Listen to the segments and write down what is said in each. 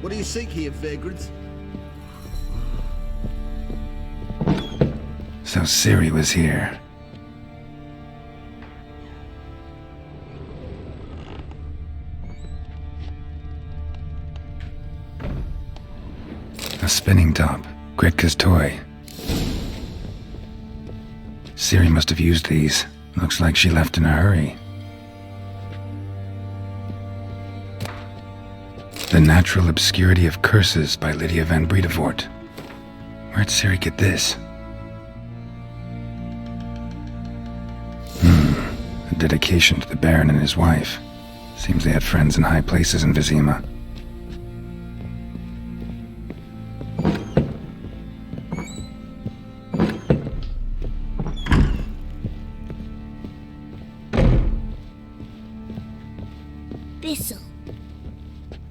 What do you seek here, vagrants? So Ciri was here. A spinning top. Gretka's toy. Ciri must have used these. Looks like she left in a hurry. The Natural Obscurity of Curses by Lydia van Bredevoort. Where'd Ciri get this? A dedication to the Baron and his wife. Seems they had friends in high places in Vizima.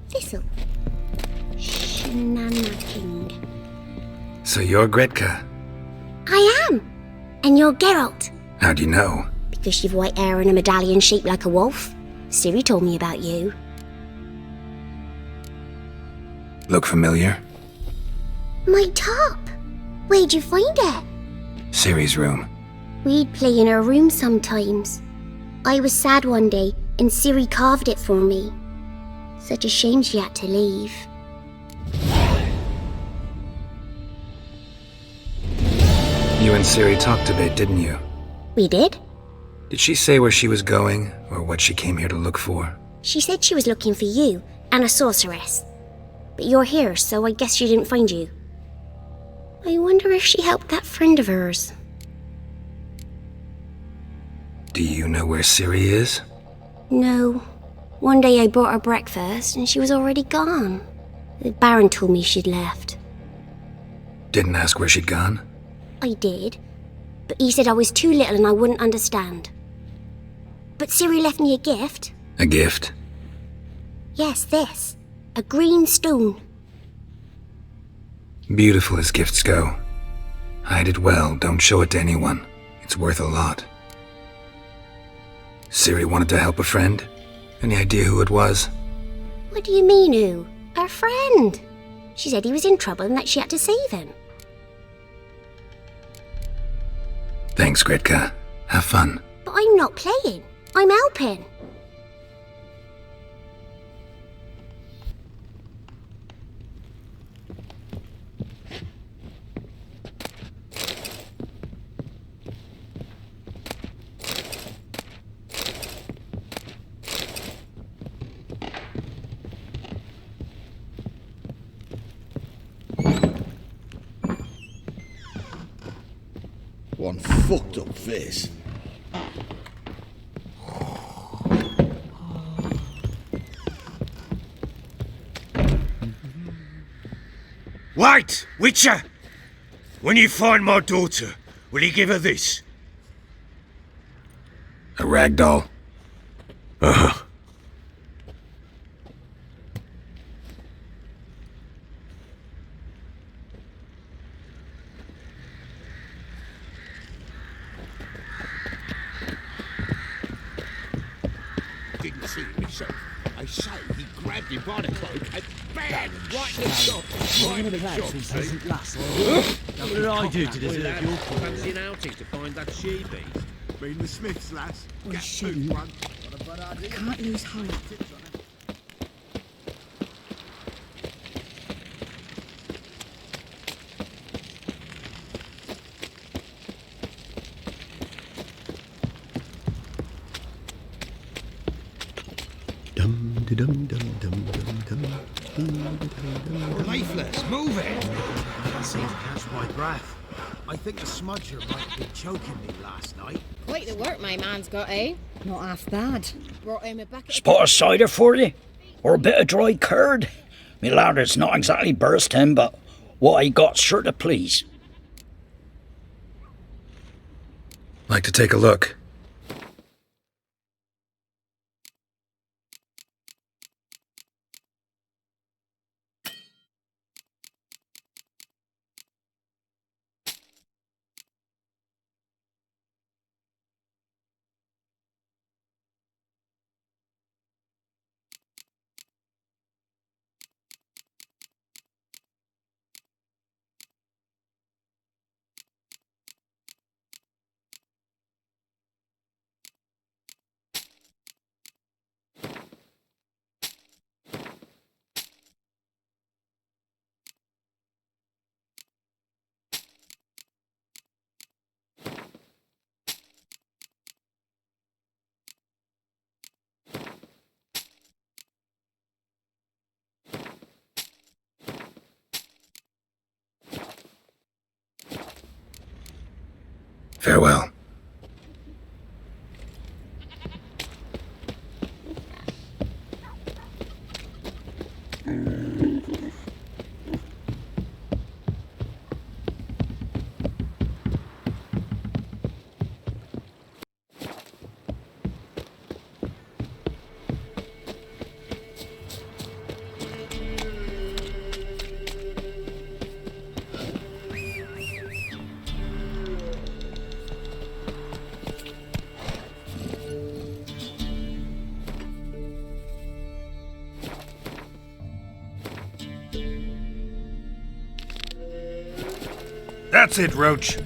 Thistle. Shenanigans. So you're Gretka? I am. And you're Geralt. How do you know? Because you've white hair and a medallion shaped like a wolf. Ciri told me about you. Look familiar? My top. Where'd you find it? Ciri's room. We'd play in her room sometimes. I was sad one day and Ciri carved it for me. Such a shame she had to leave. You and Ciri talked a bit, didn't you? We did? Did she say where she was going, or what she came here to look for? She said she was looking for you and a sorceress. But you're here, so I guess she didn't find you. I wonder if she helped that friend of hers. Do you know where Ciri is? No. One day I brought her breakfast and she was already gone. The Baron told me she'd left. Didn't ask where she'd gone? I did, but he said I was too little and I wouldn't understand. But Ciri left me a gift. A gift? Yes, this. A green stone. Beautiful as gifts go. Hide it well, don't show it to anyone. It's worth a lot. Ciri wanted to help a friend? Any idea who it was? What do you mean, who? Her friend. She said he was in trouble and that she had to save him. Thanks, Gretka. Have fun. But I'm not playing. I'm helping. One fucked up face. Wait, Witcher! When you find my daughter, will you give her this? A rag doll? Uh-huh. Didn't see it myself. I say he grabbed him by the cloak and bang! Right in the shop. Right in the shop, see? What did I do to deserve your Fancy an outing to find that sheepy? Been the Smiths, lass. We Get shouldn't. one. Got a bad idea. Can't lose hope. Leaflets, move it! I seem to catch my breath. I think the smudger might have been choking me last night. Quite the work my man's got, eh? Not half bad. Brought him a bucket Spot of cider for you? Or a bit of dry curd? Me lad, it's not exactly bursting, but what I got's sure to please. Like to take a look? Farewell. That's it, Roach.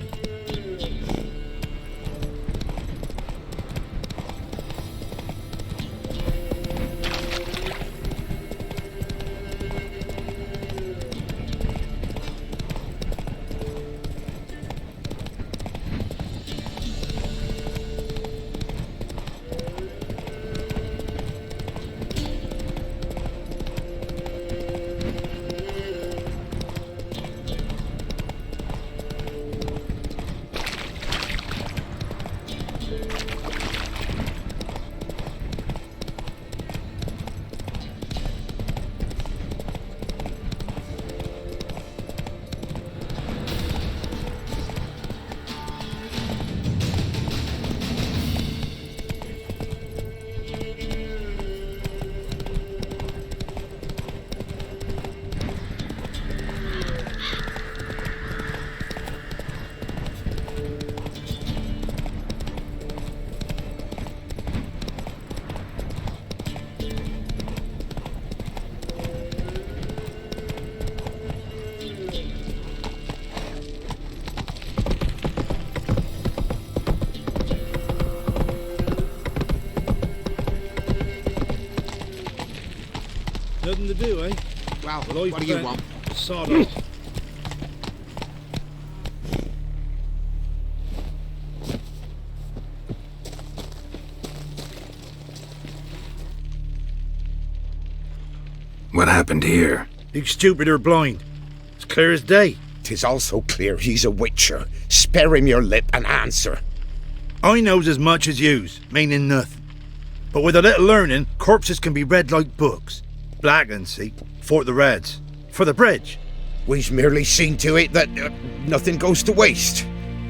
Nothing to do, eh? Well, Well, I've what do you bet want? Sawdust. What happened here? You stupid or blind? It's clear as day. 'Tis also clear he's a witcher. Spare him your lip and answer. I knows as much as yous, meaning nothing. But with a little learning, corpses can be read like books. Black and see, for the reds. For the bridge. We've merely seen to it that nothing goes to waste.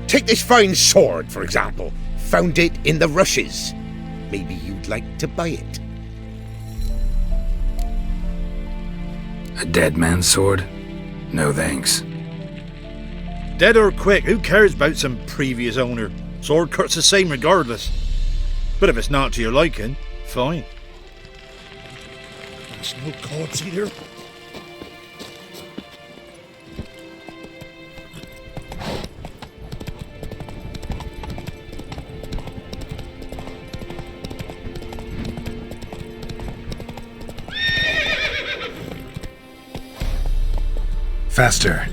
Take this fine sword, for example. Found it in the rushes. Maybe you'd like to buy it. A dead man's sword? No thanks. Dead or quick, who cares about some previous owner? Sword cuts the same regardless. But if it's not to your liking, fine. There's no cords either. Faster.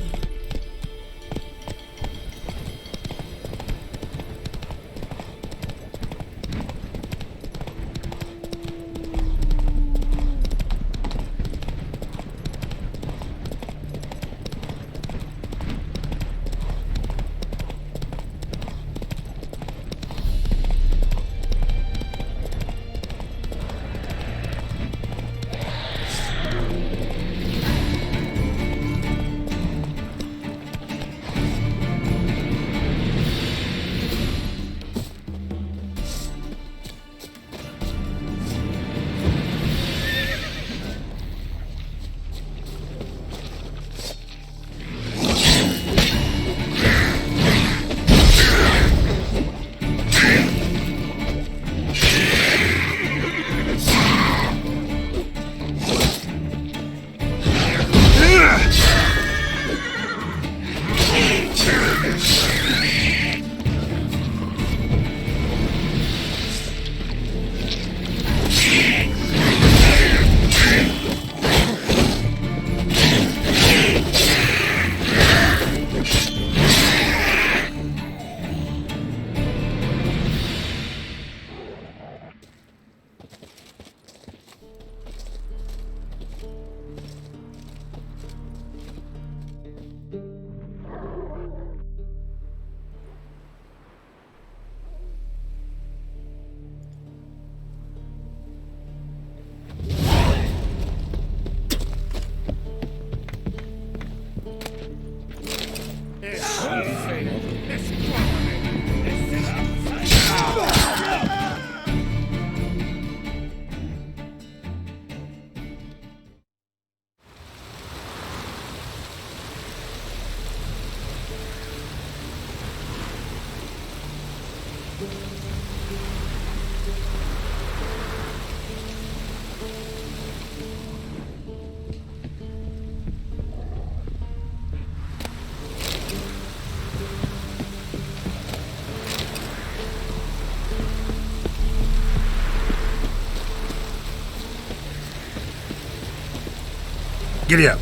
Giddy up.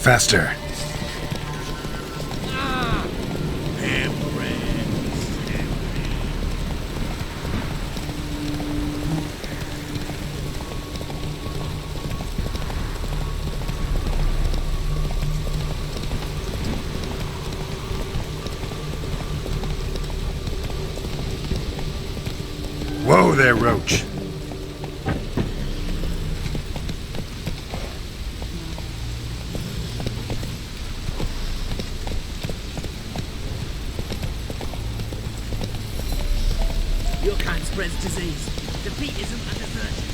Faster. Whoa there, Roach. Your kind spreads disease. Defeat isn't a desertion.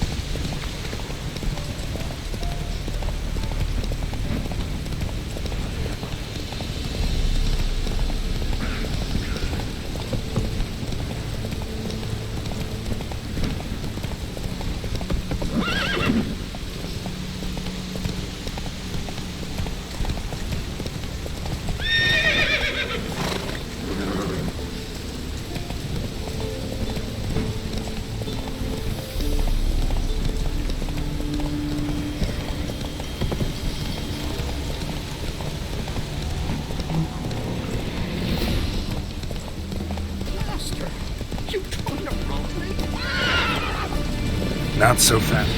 Not so fast.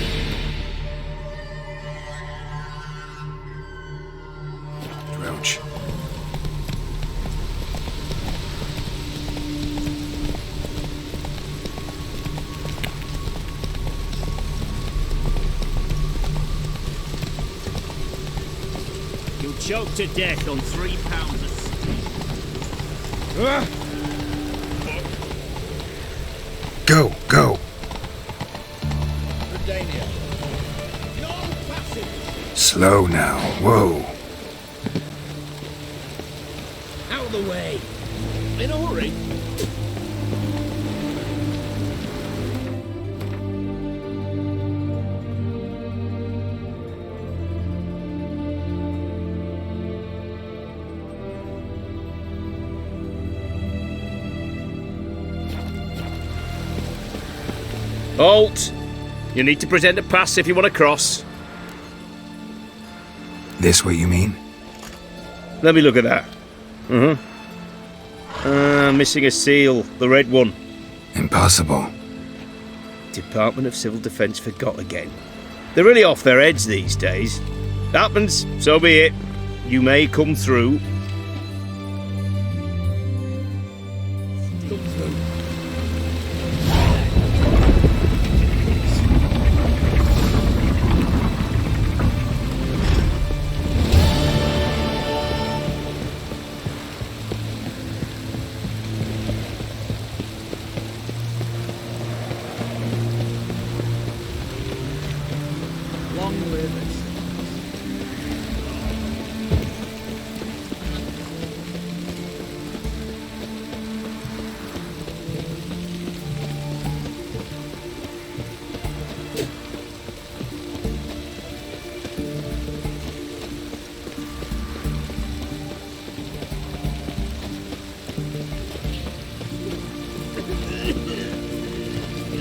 Roach. You'll choke to death on 3 pounds of steak. Go, go. Slow now. Whoa. Out of the way. In a hurry. Halt! You need to present a pass if you want to cross. This what you mean? Let me look at that. Missing a seal, the red one. Impossible. Department of Civil Defence forgot again. They're really off their heads these days. Happens, so be it. You may come through.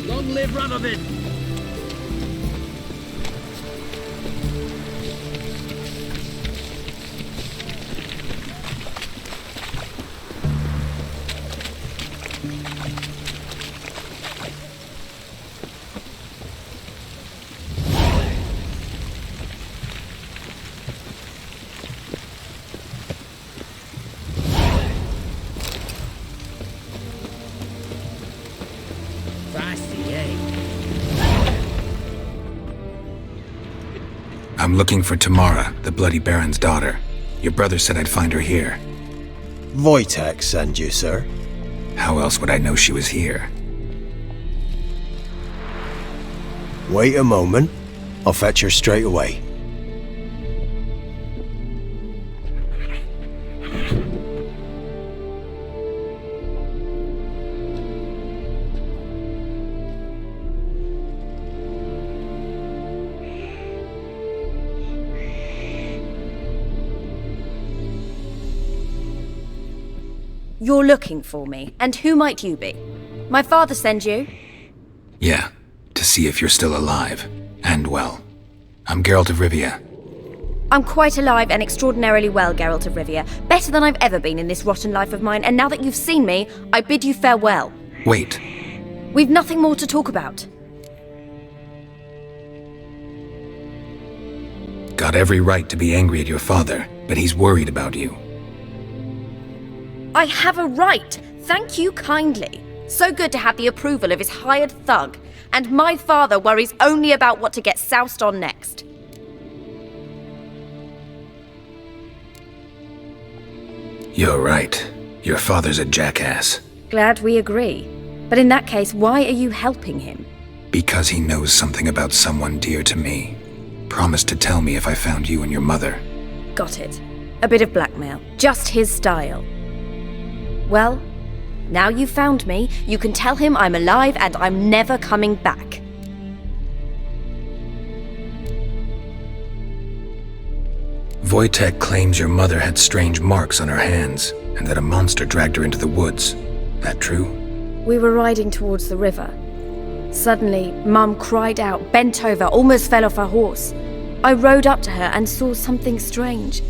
Long live Radovid! Spicy, eh? I'm looking for Tamara, the Bloody Baron's daughter. Your brother said I'd find her here. Wojtek sent you, sir. How else would I know she was here? Wait a moment. I'll fetch her straight away. You're looking for me, and who might you be? My father send you? Yeah, to see if you're still alive. And well. I'm Geralt of Rivia. I'm quite alive and extraordinarily well, Geralt of Rivia. Better than I've ever been in this rotten life of mine, and now that you've seen me, I bid you farewell. Wait. We've nothing more to talk about. Got every right to be angry at your father, but he's worried about you. I have a right. Thank you kindly. So good to have the approval of his hired thug. And my father worries only about what to get soused on next. You're right. Your father's a jackass. Glad we agree. But in that case, why are you helping him? Because he knows something about someone dear to me. Promised to tell me if I found you and your mother. Got it. A bit of blackmail. Just his style. Well, now you've found me, you can tell him I'm alive and I'm never coming back. Wojtek claims your mother had strange marks on her hands, and that a monster dragged her into the woods. That true? We were riding towards the river. Suddenly, Mum cried out, bent over, almost fell off her horse. I rode up to her and saw something strange.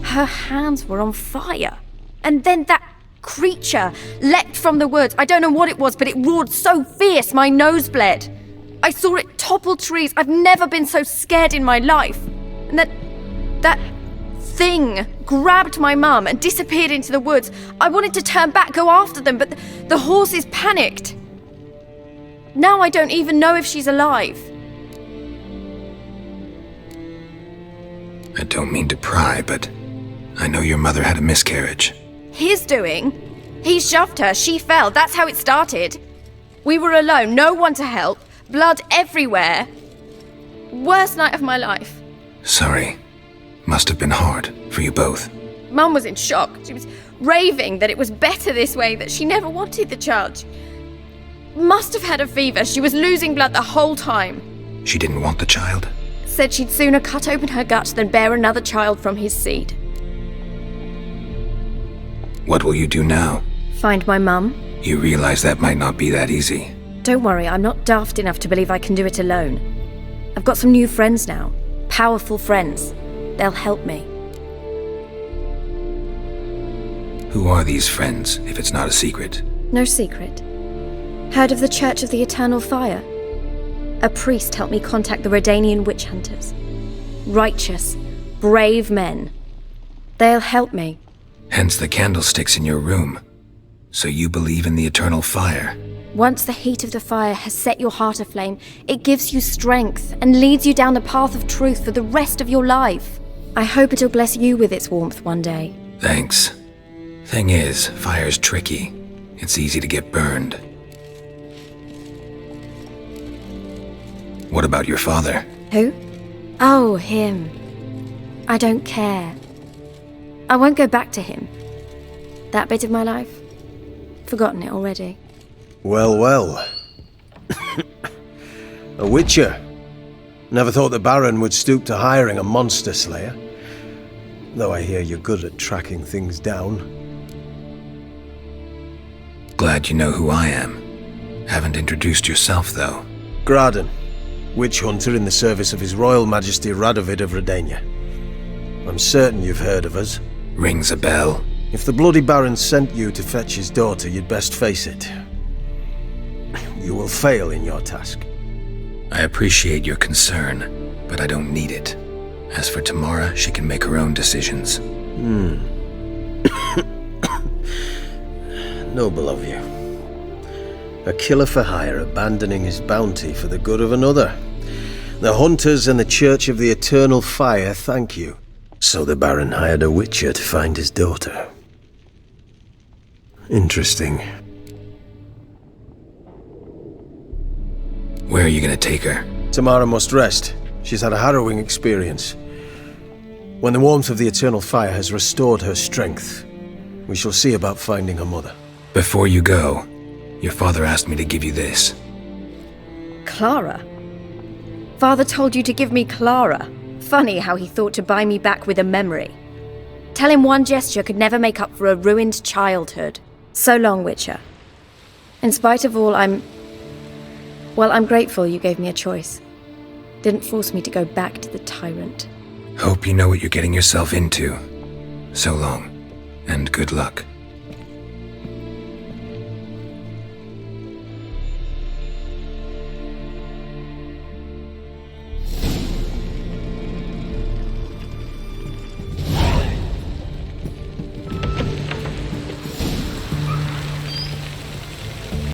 Her hands were on fire. And then that creature leapt from the woods. I don't know what it was, but it roared so fierce my nose bled. I saw it topple trees. I've never been so scared in my life. And that thing grabbed my mum and disappeared into the woods. I wanted to turn back, go after them, but the horses panicked. Now I don't even know if she's alive. I don't mean to pry, but I know your mother had a miscarriage. His doing? He shoved her, she fell, that's how it started. We were alone, no one to help, blood everywhere. Worst night of my life. Sorry. Must have been hard for you both. Mum was in shock. She was raving that it was better this way, that she never wanted the child. She must have had a fever, she was losing blood the whole time. She didn't want the child? Said she'd sooner cut open her gut than bear another child from his seed. What will you do now? Find my mum. You realize that might not be that easy. Don't worry, I'm not daft enough to believe I can do it alone. I've got some new friends now. Powerful friends. They'll help me. Who are these friends, if it's not a secret? No secret. Heard of the Church of the Eternal Fire? A priest helped me contact the Redanian witch hunters. Righteous, brave men. They'll help me. Hence the candlesticks in your room. So you believe in the eternal fire? Once the heat of the fire has set your heart aflame, it gives you strength and leads you down the path of truth for the rest of your life. I hope it'll bless you with its warmth one day. Thanks. Thing is, fire's tricky. It's easy to get burned. What about your father? Who? Oh, him. I don't care. I won't go back to him. That bit of my life? Forgotten it already. Well, well. A witcher. Never thought the Baron would stoop to hiring a monster slayer. Though I hear you're good at tracking things down. Glad you know who I am. Haven't introduced yourself, though. Graden, witch hunter in the service of His Royal Majesty Radovid of Redania. I'm certain you've heard of us. Rings a bell. If the Bloody Baron sent you to fetch his daughter, you'd best face it. You will fail in your task. I appreciate your concern, but I don't need it. As for Tamara, she can make her own decisions. Noble of you. A killer for hire abandoning his bounty for the good of another. The hunters and the Church of the Eternal Fire thank you. So the Baron hired a witcher to find his daughter. Interesting. Where are you gonna take her? Tamara must rest. She's had a harrowing experience. When the warmth of the Eternal Fire has restored her strength, we shall see about finding her mother. Before you go, your father asked me to give you this. Clara? Father told you to give me Clara. Funny how he thought to buy me back with a memory. Tell him one gesture could never make up for a ruined childhood. So long, Witcher. In spite of all, I'm grateful you gave me a choice. Didn't force me to go back to the tyrant. Hope you know what you're getting yourself into. So long, and good luck.